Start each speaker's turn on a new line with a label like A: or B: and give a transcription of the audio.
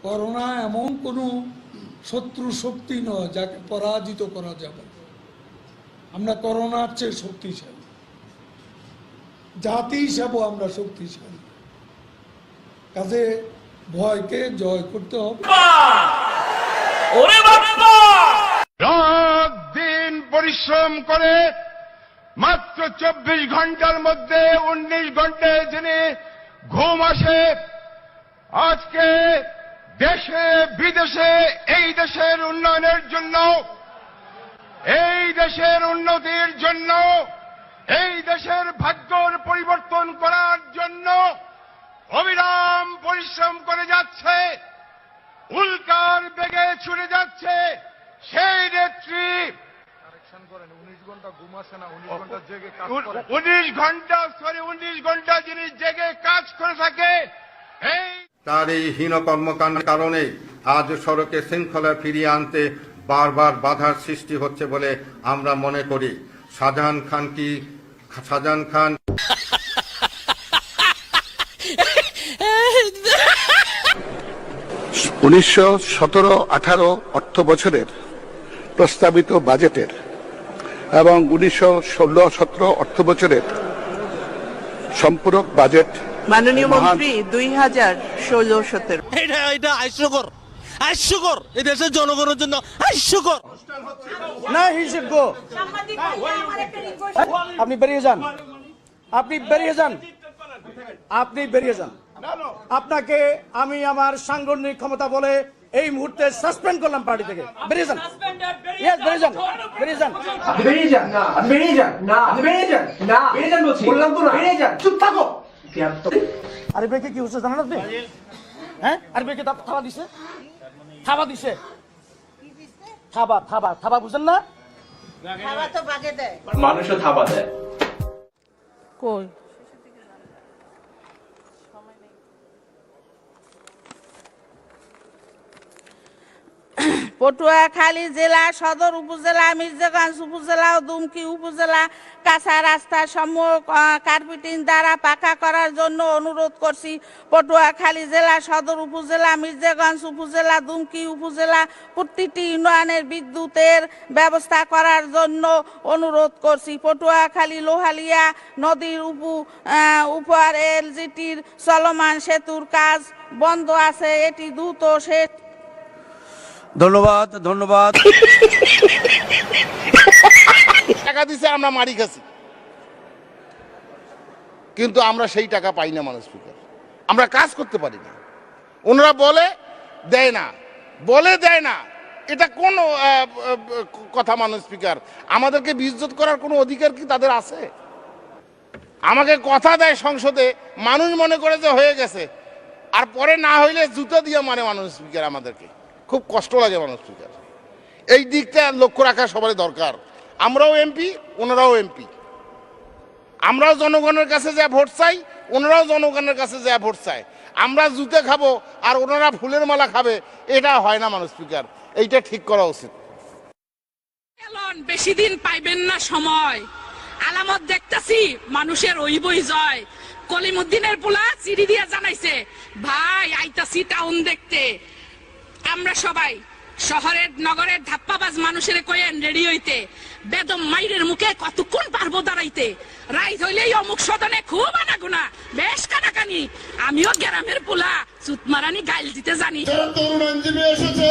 A: Corona এমন কোনো শত্রু শক্তি নয় যাকে পরাজিত করা যাবে। আমরা করোনার চেয়ে শক্তিশালী, জাতি হিসাবেও আমরা শক্তিশালী। কাজে ভয়কে জয় করতে হবে।
B: রাত দিন পরিশ্রম করে মাত্র 24 ঘন্টার মধ্যে 19 ঘন্টায় যিনি ঘুম আসে, আজকে দেশে বিদেশে এই দেশের উন্নয়নের জন্য, এই দেশের উন্নতির জন্য, এই দেশের ভাগ্যর পরিবর্তন করার জন্য অবিরাম পরিশ্রম করে যাচ্ছে, উল্কার বেগে ছুটে যাচ্ছে সেই নেত্রী। 19 ঘন্টা যিনি জেগে কাজ করে থাকে।
C: তার এই হীন কর্মকাণ্ডের কারণে আজ সড়কে শৃঙ্খলা ফিরিয়ে আনতে বারবার বাধার সৃষ্টি হচ্ছে বলে আমরা মনে করি। শাহজাহান খান
D: 1917-18 অর্থ বছরের প্রস্তাবিত বাজেটের এবং 1916-17 অর্থ বছরের সম্পূরক বাজেট
E: মাননীয় মন্ত্রী 2016-17
F: এটা হাস্যকর এই দেশের জনগণের জন্য হাস্যকর।
G: না হিসেব আপনি বেরিয়ে যান, আপনি বেরিয়ে যান, আপনি বেরিয়ে যান। আপনাকে আমি আমার সাংগঠনিক ক্ষমতা বলে এই মুহূর্তে সাসপেন্ড করলাম পার্টি থেকে। বেরিয়ে যান, বেরিয়ে যান, বেরিয়ে যান,
H: বেরিয়ে যান, না বেরিয়ে যান, না বেরিয়ে যান, না বেরিয়ে যান বলছি, বললাম তো না বেরিয়ে যান, চুপ থাকো।
G: আরে ভাইকে কি হচ্ছে জানেন আপনি? হ্যাঁ, আরে ভাইকে থাবা দিছে, থাবা দিছে, থাবা বুঝেন না?
E: খাওয়া তো বাগে দেয়,
H: মানুষও থাবা দেয়।
E: কই পটুয়াখালী জেলা সদর উপজেলা, মির্জাগঞ্জ উপজেলা ও দুমকি উপজেলা কাঁচা রাস্তা সমূহ কার্পেটিং দ্বারা পাকা করার জন্য অনুরোধ করছি। পটুয়াখালী জেলা সদর উপজেলা, মির্জাগঞ্জ উপজেলা, দুমকি উপজেলা প্রতিটি ইউনিয়নের বিদ্যুতের ব্যবস্থা করার জন্য অনুরোধ করছি। পটুয়াখালী লোহালিয়া নদীর উপর এলজিটির চলমান সেতুর কাজ বন্ধ আছে, এটি দ্রুত শেষ।
F: ধন্যবাদ।
B: টাকা দিছে, আমরা মারি খাচ্ছি, কিন্তু আমরা সেই টাকা পাই না। মানুষ স্পিকার, আমরা কাজ করতে পারি না। ওনারা বলে দেয় না, এটা কোন কথা? মানুষ স্পিকার, আমাদেরকে বিইজ্জত করার কোনো অধিকার কি তাদের আছে? আমাকে কথা দেয় সংসদে, মানুষ মনে করে যে হয়ে গেছে, আর পরে না হইলে জুতো দিয়ে মানে মানুষ স্পিকার। আমাদেরকে খুব কষ্ট লাগে মানুষ স্পিকার। এই দিকটা লক্ষ্য রাখা সবারই দরকার। আমরাও এমপি, ওনারাও এমপি। আমরাও জনগণের কাছে যা ভোট চাই, ওনারাও জনগণের কাছে যা ভোট চায়। আমরা জুতে খাবো আর ওনারা ফুলের মালা খাবে, এটা হয় না মানুষ স্পিকার। এইটা ঠিক করা উচিত।
I: বেশি দিন পাইবেন না সময়, আলামত দেখতেছি মানুষের ওই বই জয়। কলিমুদ্দিনের পোলা চিঠি দিয়ে জানাইছে, ভাই আইতাছি টাউন দেখতে। আমরা সবাই শহরের নগরের ধাপ্পাবাজ মানুষের কয়েন রেডি হইতে, বেদম মাইরের মুখে কতক্ষণ পারবো দাঁড়াইতে। রাইত হইলেই অমুক সদনে খুব আনাগোনা, বেশ কানাকানি। আমিও গ্রামের পোলা, চুতমারানি গাইল দিতে জানি।
B: তরুণ আইনজীবী এসেছে।